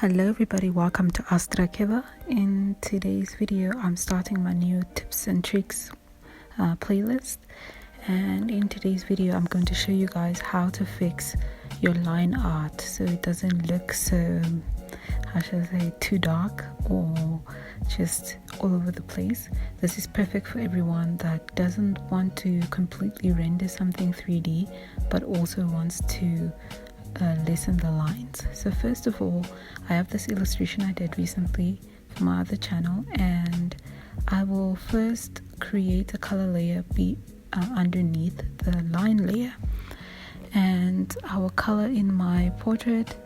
Hello everybody, welcome to astraeakeva. In today's video I'm starting my new tips and tricks playlist, and in today's video I'm going to show you guys how to fix your line art so it doesn't look so, how should I say, too dark or just all over the place. This is perfect for everyone that doesn't want to completely render something 3D but also wants to lessen the lines. So first of all, I have this illustration I did recently for my other channel, and I will first create a color layer underneath the line layer, and I will color in my portrait,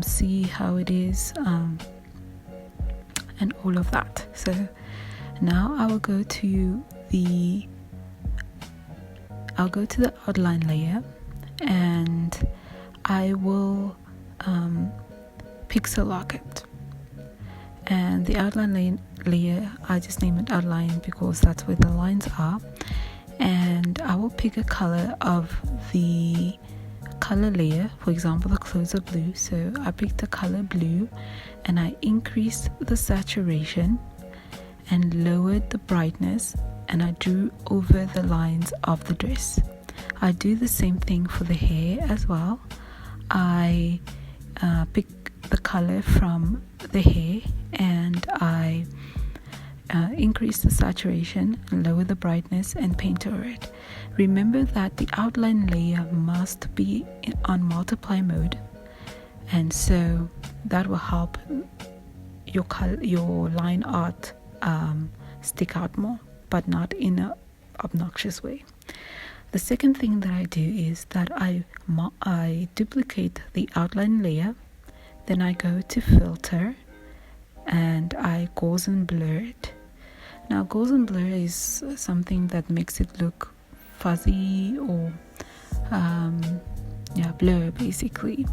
see how it is, and all of that. So now I will go to the outline layer, and I will pixel lock it. And the outline layer, I just name it outline because that's where the lines are. And I will pick a color of the color layer, for example the clothes are blue, so I picked the color blue and I increased the saturation and lowered the brightness, and I drew over the lines of the dress. I do the same thing for the hair as well. I pick the color from the hair and I increase the saturation and lower the brightness and paint over it. Remember that the outline layer must be on multiply mode, and so that will help your line art stick out more, but not in an obnoxious way. The second thing that I do is that I duplicate the outline layer, then I go to filter and I Gaussian blur it. Now Gaussian blur is something that makes it look fuzzy or blur basically.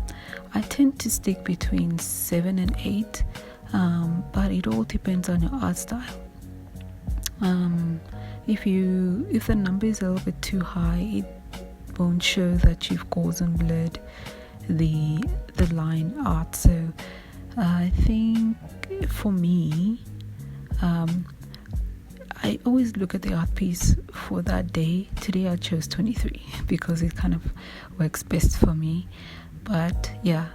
I tend to stick between 7 and 8, but it all depends on your art style. If the number is a little bit too high, it won't show that you've Gaussian blurred the line art. So I think for me, I always look at the art piece for that day. Today I chose 23 because it kind of works best for me. But yeah,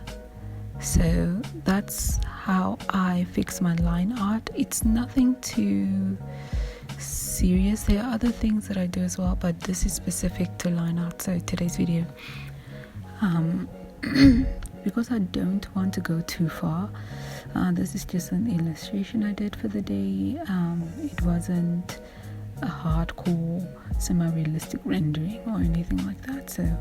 so that's how I fix my line art. It's nothing too serious. There are other things that I do as well, but this is specific to line art. So today's video, because I don't want to go too far, this is just an illustration I did for the day. It wasn't a hardcore semi-realistic rendering or anything like that, so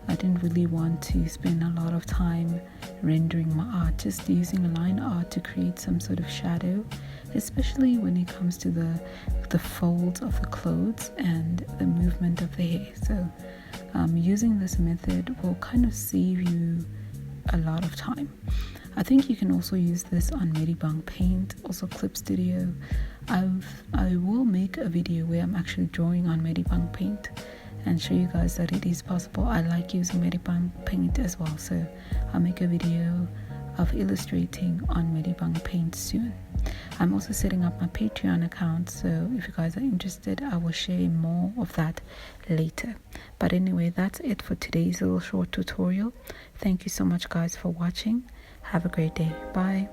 I didn't really want to spend a lot of time rendering my art, just using line art to create some sort of shadow, especially when it comes to the folds of the clothes and the movement of the hair. So using this method will kind of save you a lot of time. I think you can also use this on Medibang Paint, also Clip Studio. I will make a video where I'm actually drawing on Medibang Paint and show you guys that it is possible. I like using Medibang Paint as well, so I'll make a video of illustrating on Medibang Paint soon. I'm also setting up my Patreon account, so if you guys are interested, I will share more of that later. But anyway, that's it for today's little short tutorial. Thank you so much guys for watching. Have a great day. Bye.